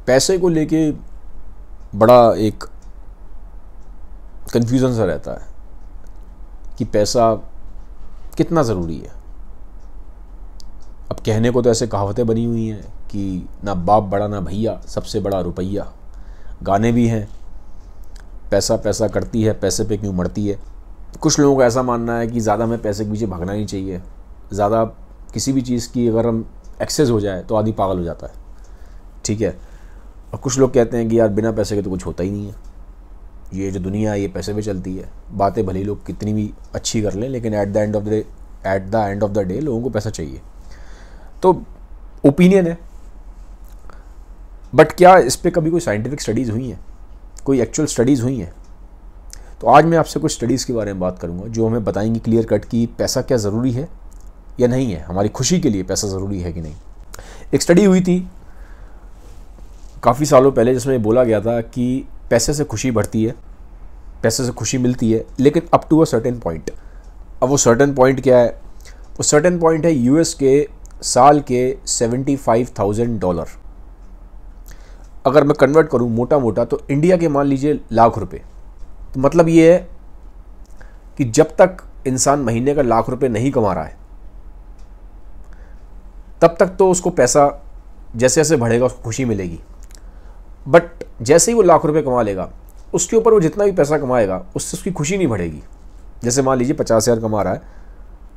पैसे को लेके बड़ा एक कन्फ्यूज़न सा रहता है कि पैसा कितना ज़रूरी है। अब कहने को तो ऐसे कहावतें बनी हुई हैं कि ना बाप बड़ा ना भैया, सबसे बड़ा रुपया। गाने भी हैं, पैसा पैसा करती है, पैसे पे क्यों मरती है। कुछ लोगों का ऐसा मानना है कि ज़्यादा हमें पैसे के पीछे भागना नहीं चाहिए। ज़्यादा किसी भी चीज़ की अगर हम एक्सेस हो जाए तो आदमी पागल हो जाता है, ठीक है। और कुछ लोग कहते हैं कि यार बिना पैसे के तो कुछ होता ही नहीं है, ये जो दुनिया है ये पैसे पे चलती है। बातें भले लोग कितनी भी अच्छी कर लें, लेकिन at the end of the day लोगों को पैसा चाहिए। तो ओपिनियन है, बट क्या इस पर कभी कोई साइंटिफिक स्टडीज़ हुई हैं, कोई एक्चुअल स्टडीज़ हुई हैं? तो आज मैं आपसे कुछ स्टडीज़ के बारे में बात करूंगा जो हमें बताएंगी क्लियर कट कि पैसा क्या ज़रूरी है या नहीं है, हमारी खुशी के लिए पैसा ज़रूरी है कि नहीं। एक स्टडी हुई थी काफ़ी सालों पहले जिसमें बोला गया था कि पैसे से खुशी बढ़ती है, पैसे से खुशी मिलती है, लेकिन up to a certain point. अब वो सर्टेन पॉइंट क्या है? वो सर्टेन पॉइंट है यूएस के साल के $75,000। अगर मैं कन्वर्ट करूं मोटा मोटा तो इंडिया के मान लीजिए लाख रुपए। तो मतलब ये है कि जब तक इंसान महीने का लाख रुपए नहीं कमा रहा है तब तक तो उसको पैसा जैसे जैसे बढ़ेगा उसको खुशी मिलेगी। बट जैसे ही वो लाख रुपए कमा लेगा उसके ऊपर वो जितना भी पैसा कमाएगा उससे उसकी खुशी नहीं बढ़ेगी। जैसे मान लीजिए 50,000 कमा रहा है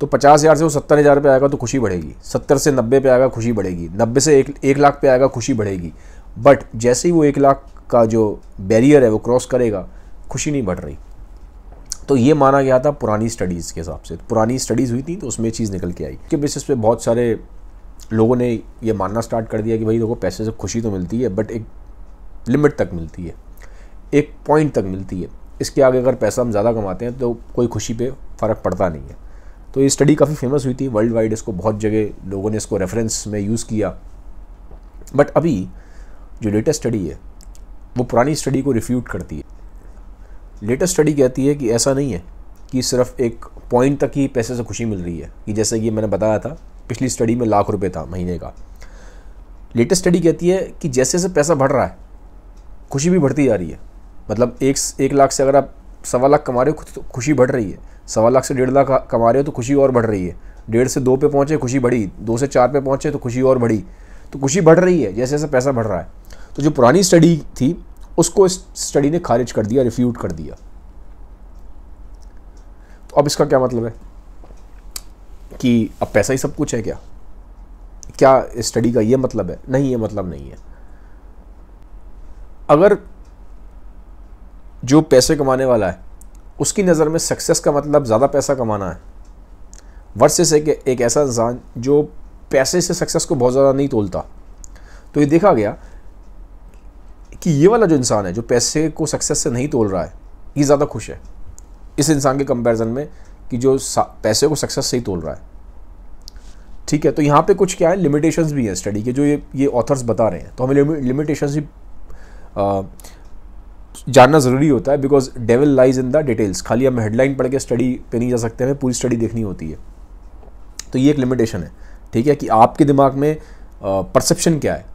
तो 50,000 से वो 70,000 पे आएगा तो खुशी बढ़ेगी, 70 से 90 पे आएगा खुशी बढ़ेगी, 90 से 1 लाख पे आएगा खुशी बढ़ेगी। बट जैसे ही वो 1 लाख का जो बैरियर है वो क्रॉस करेगा खुशी नहीं बढ़ रही। तो ये माना गया था पुरानी स्टडीज़ के हिसाब से। पुरानी स्टडीज़ हुई थी तो उसमें चीज़ निकल के आई के बेसिस पे बहुत सारे लोगों ने ये मानना स्टार्ट कर दिया कि भाई देखो पैसे से खुशी तो मिलती है बट एक लिमिट तक मिलती है, एक पॉइंट तक मिलती है। इसके आगे अगर पैसा हम ज़्यादा कमाते हैं तो कोई खुशी पे फ़र्क पड़ता नहीं है। तो ये स्टडी काफ़ी फेमस हुई थी वर्ल्ड वाइड, इसको बहुत जगह लोगों ने इसको रेफरेंस में यूज़ किया। बट अभी जो लेटेस्ट स्टडी है वो पुरानी स्टडी को रिफ्यूट करती है। लेटेस्ट स्टडी कहती है कि ऐसा नहीं है कि सिर्फ एक पॉइंट तक ही पैसे से खुशी मिल रही है, कि जैसे कि मैंने बताया था पिछली स्टडी में लाख रुपए था महीने का। लेटेस्ट स्टडी कहती है कि जैसे जैसे पैसा बढ़ रहा है खुशी भी बढ़ती जा रही है। मतलब एक लाख से अगर आप 1.25 लाख कमा रहे हो तो खुशी बढ़ रही है, 1.25 लाख से 1.5 लाख कमा रहे हो तो खुशी और बढ़ रही है, 1.5 से 2 पे पहुँचे खुशी बढ़ी, 2 से 4 पे पहुँचे तो खुशी और बढ़ी। तो खुशी बढ़ रही है जैसे जैसे पैसा बढ़ रहा है। तो जो पुरानी स्टडी थी उसको इस स्टडी ने खारिज कर दिया, रिफ्यूट कर दिया। तो अब इसका क्या मतलब है कि अब पैसा ही सब कुछ है क्या? क्या इस स्टडी का ये मतलब है? नहीं, ये मतलब नहीं है। अगर जो पैसे कमाने वाला है उसकी नज़र में सक्सेस का मतलब ज़्यादा पैसा कमाना है वर्सेस एक ऐसा इंसान जो पैसे से सक्सेस को बहुत ज़्यादा नहीं तोलता, तो ये देखा गया कि ये वाला जो इंसान है जो पैसे को सक्सेस से नहीं तोल रहा है ये ज़्यादा खुश है इस इंसान के कंपैरिजन में कि जो पैसे को सक्सेस से ही तोल रहा है। ठीक है, तो यहाँ पे कुछ क्या है, लिमिटेशंस भी हैं स्टडी के जो ये ऑथर्स बता रहे हैं। तो हमें लिमिटेशंस भी जानना ज़रूरी होता है, because devil lies in the details. खाली हम हेडलाइन पढ़ के स्टडी पे नहीं जा सकते, हमें पूरी स्टडी देखनी होती है। तो ये एक लिमिटेशन है, ठीक है, कि आपके दिमाग में परसेप्शन क्या है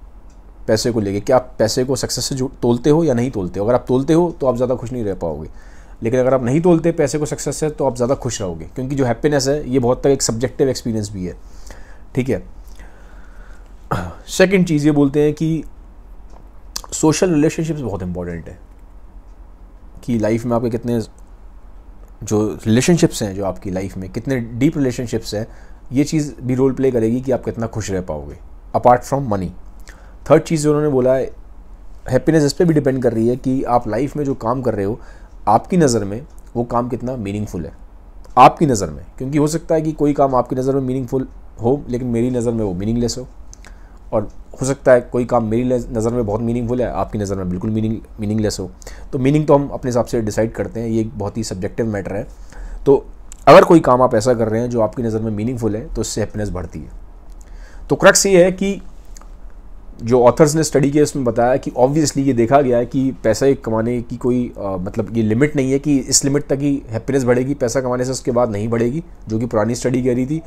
पैसे को लेके। क्या आप पैसे को सक्सेस से तोलते हो या नहीं तोलते हो? अगर आप तोलते हो तो आप ज़्यादा खुश नहीं रह पाओगे, लेकिन अगर आप नहीं तोलते पैसे को सक्सेस से तो आप ज़्यादा खुश रहोगे, क्योंकि जो हैप्पीनेस है ये बहुत तक एक सब्जेक्टिव एक्सपीरियंस भी है। ठीक है, सेकंड चीज़ ये बोलते हैं कि सोशल रिलेशनशिप्स बहुत इंपॉर्टेंट है, कि लाइफ में आपके कितने जो रिलेशनशिप्स हैं, जो आपकी लाइफ में कितने डीप रिलेशनशिप्स हैं, ये चीज़ भी रोल प्ले करेगी कि आप कितना खुश रह पाओगे अपार्ट फ्रॉम मनी। थर्ड चीज़ जो उन्होंने बोला है, हैप्पीनेस इस पर भी डिपेंड कर रही है कि आप लाइफ में जो काम कर रहे हो आपकी नज़र में वो काम कितना मीनिंगफुल है आपकी नज़र में। क्योंकि हो सकता है कि कोई काम आपकी नज़र में मीनिंगफुल हो लेकिन मेरी नज़र में वो मीनिंगलेस हो, और हो सकता है कोई काम मेरी नज़र में बहुत मीनिंगफुल है, आपकी नज़र में बिल्कुल मीनिंगलेस हो। तो मीनिंग तो हम अपने हिसाब से डिसाइड करते हैं, ये एक बहुत ही सब्जेक्टिव मैटर है। तो अगर कोई काम आप ऐसा कर रहे हैं जो आपकी नज़र में मीनिंगफुल है तो उससे हैप्पीनेस बढ़ती है। तो क्रक्स ये है कि जो ऑथर्स ने स्टडी किया उसमें बताया कि ऑब्वियसली ये देखा गया है कि पैसा कमाने की कोई मतलब ये लिमिट नहीं है कि इस लिमिट तक ही हैप्पीनेस बढ़ेगी, पैसा कमाने से उसके बाद नहीं बढ़ेगी, जो कि पुरानी स्टडी कह रही थी।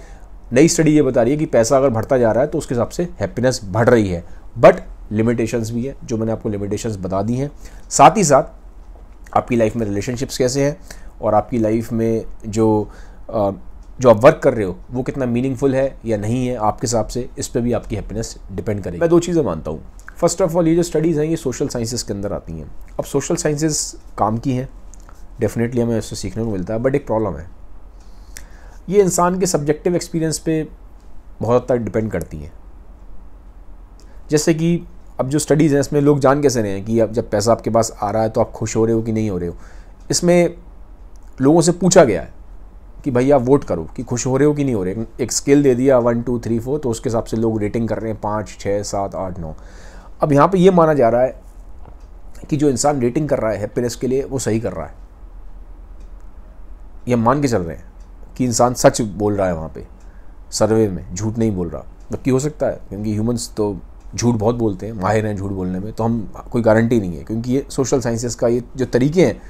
नई स्टडी ये बता रही है कि पैसा अगर बढ़ता जा रहा है तो उसके हिसाब से हैप्पीनेस बढ़ रही है, बट लिमिटेशंस भी है, जो मैंने आपको लिमिटेशंस बता दी हैं। साथ ही साथ आपकी लाइफ में रिलेशनशिप्स कैसे हैं और आपकी लाइफ में जो आप वर्क कर रहे हो वो कितना मीनिंगफुल है या नहीं है आपके हिसाब से, इस पर भी आपकी हैप्पीनेस डिपेंड करेगी। मैं 2 चीज़ें मानता हूँ। फर्स्ट ऑफ ऑल, ये जो स्टडीज़ हैं ये सोशल साइंसेस के अंदर आती हैं। अब सोशल साइंसेस काम की हैं, डेफिनेटली हमें इससे सीखने को मिलता है, बट एक प्रॉब्लम है, ये इंसान के सब्जेक्टिव एक्सपीरियंस पे बहुत हद तक डिपेंड करती हैं। जैसे कि अब जो स्टडीज़ हैं इसमें लोग जान कैसे रहे हैं कि अब जब पैसा आपके पास आ रहा है तो आप खुश हो रहे हो कि नहीं हो रहे हो। इसमें लोगों से पूछा गया है कि भाई आप वोट करो कि खुश हो रहे हो कि नहीं हो रहे। एक स्केल दे दिया 1 2 3 4, तो उसके हिसाब से लोग रेटिंग कर रहे हैं 5 6 7 8 9। अब यहाँ पे ये माना जा रहा है कि जो इंसान रेटिंग कर रहा है हैप्पीनेस के लिए वो सही कर रहा है, ये मान के चल रहे हैं कि इंसान सच बोल रहा है वहाँ पे सर्वे में, झूठ नहीं बोल रहा। जबकि हो सकता है, क्योंकि ह्यूमंस तो झूठ बहुत बोलते हैं, माहिर हैं झूठ बोलने में, तो हम कोई गारंटी नहीं है, क्योंकि ये सोशल साइंसेस का ये जो तरीके हैं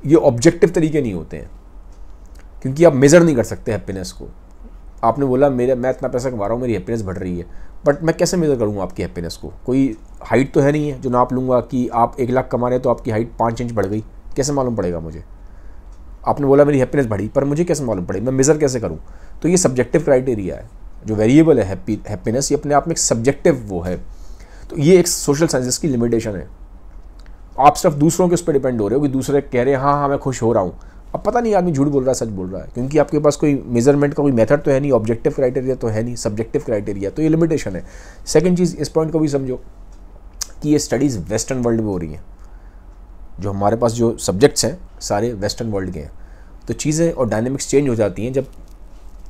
ये ऑब्जेक्टिव तरीके नहीं होते हैं, क्योंकि आप मेज़र नहीं कर सकते हैप्पीनेस को। आपने बोला मैं इतना पैसा कमा रहा हूँ, मेरी हैप्पीनेस बढ़ रही है, बट मैं कैसे मेज़र करूँगा आपकी हैप्पीनेस को? कोई हाइट तो है नहीं है जो नाप लूँगा कि आप 1 लाख कमा रहे हैं तो आपकी हाइट 5 इंच बढ़ गई, कैसे मालूम पड़ेगा मुझे? आपने बोला मेरी हैप्पीनेस बढ़ी, पर मुझे कैसे मालूम पड़ेगी, मैं मेज़र कैसे करूँ? तो ये सब्जेक्टिव क्राइटेरिया है। जो वेरिएबल है हैप्पीनेस, ये अपने आप में एक सब्जेक्टिव वो है। तो ये एक सोशल साइंसेस की लिमिटेशन है। आप सिर्फ दूसरों के उस पर डिपेंड हो रहे हो कि दूसरे कह रहे हैं हाँ मैं खुश हो रहा हूँ। अब पता नहीं आदमी झूठ बोल रहा है सच बोल रहा है, क्योंकि आपके पास कोई मेजरमेंट का कोई मेथड तो है नहीं, ऑब्जेक्टिव क्राइटेरिया तो है नहीं, सब्जेक्टिव क्राइटेरिया, तो ये लिमिटेशन है। सेकंड चीज़, इस पॉइंट को भी समझो कि ये स्टडीज़ वेस्टर्न वर्ल्ड में हो रही हैं। जो हमारे पास जो सब्जेक्ट्स हैं सारे वेस्टर्न वर्ल्ड के हैं, तो चीज़ें और डायनेमिक्स चेंज हो जाती हैं जब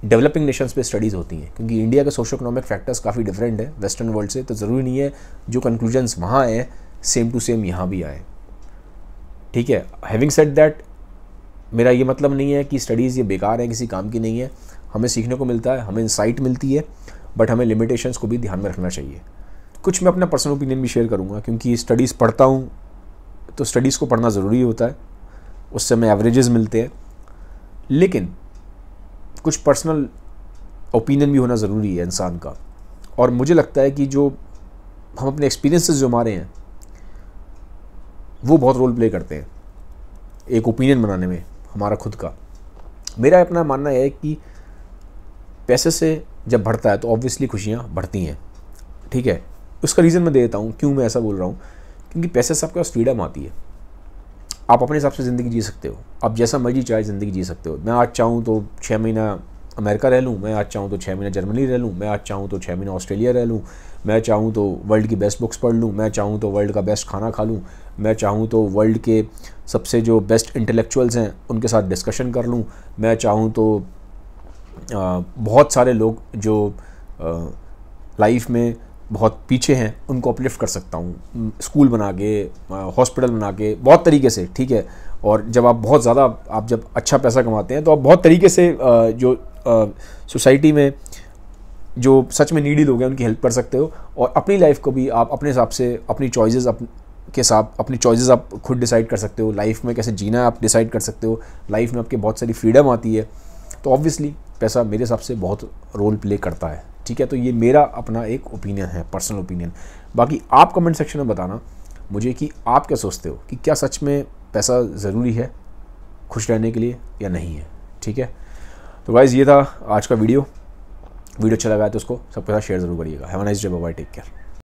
डेवलपिंग नेशंस पे स्टडीज़ होती हैं, क्योंकि इंडिया के सोशो इकोनॉमिक फैक्टर्स काफ़ी डिफरेंट है वेस्टर्न वर्ल्ड से। तो ज़रूरी नहीं है जो कंक्लूजन्स वहाँ आए सेम टू सेम यहाँ भी आए, ठीक है। हैविंग सेड दैट, मेरा ये मतलब नहीं है कि स्टडीज़ ये बेकार है, किसी काम की नहीं है, हमें सीखने को मिलता है, हमें इंसाइट मिलती है, बट हमें लिमिटेशंस को भी ध्यान में रखना चाहिए। कुछ मैं अपना पर्सनल ओपिनियन भी शेयर करूँगा, क्योंकि स्टडीज़ पढ़ता हूँ तो स्टडीज़ को पढ़ना ज़रूरी होता है, उससे हमें एवरेजेस मिलते हैं, लेकिन कुछ पर्सनल ओपिनियन भी होना ज़रूरी है इंसान का। और मुझे लगता है कि जो हम अपने एक्सपीरियंसेस जो हमारे हैं वो बहुत रोल प्ले करते हैं एक ओपिनियन बनाने में हमारा खुद का। मेरा अपना मानना है कि पैसे से जब बढ़ता है तो ऑब्वियसली खुशियाँ बढ़ती हैं, ठीक है। उसका रीज़न मैं दे देता हूँ क्यों मैं ऐसा बोल रहा हूँ, क्योंकि पैसे से आपके पास फ्रीडम आती है, आप अपने हिसाब से ज़िंदगी जी सकते हो, आप जैसा मर्जी चाहे ज़िंदगी जी सकते हो। मैं आज चाहूँ तो 6 महीना अमेरिका रह लूँ, मैं आज चाहूँ तो 6 महीना जर्मनी रह लूँ, मैं आज चाहूँ तो 6 महीना ऑस्ट्रेलिया रह लूँ, मैं चाहूँ तो वर्ल्ड की बेस्ट बुक्स पढ़ लूँ, मैं चाहूँ तो वर्ल्ड का बेस्ट खाना खा लूँ, मैं चाहूँ तो वर्ल्ड के सबसे जो बेस्ट इंटेलेक्चुअल्स हैं उनके साथ डिस्कशन कर लूँ, मैं चाहूँ तो बहुत सारे लोग जो लाइफ में बहुत पीछे हैं उनको अपलिफ्ट कर सकता हूँ, स्कूल बना के, हॉस्पिटल बना के, बहुत तरीके से, ठीक है। और जब आप बहुत ज़्यादा, आप जब अच्छा पैसा कमाते हैं तो आप बहुत तरीके से जो सोसाइटी में जो सच में नीडी लोग हैं उनकी हेल्प कर सकते हो, और अपनी लाइफ को भी आप अपने हिसाब से अपनी चॉइसेस के साथ अपनी चॉइसेस आप खुद डिसाइड कर सकते हो। लाइफ में कैसे जीना है आप डिसाइड कर सकते हो, लाइफ में आपके बहुत सारी फ्रीडम आती है। तो ऑब्वियसली पैसा मेरे हिसाब से बहुत रोल प्ले करता है, ठीक है। तो ये मेरा अपना एक ओपिनियन है, पर्सनल ओपिनियन। बाकी आप कमेंट सेक्शन में बताना मुझे कि आप क्या सोचते हो कि क्या सच में पैसा ज़रूरी है खुश रहने के लिए या नहीं है, ठीक है। तो गाइज़ ये था आज का वीडियो अच्छा लगा है तो उसको सबके साथ शेयर ज़रूर करिएगा। Have a nice day, bye bye, take care.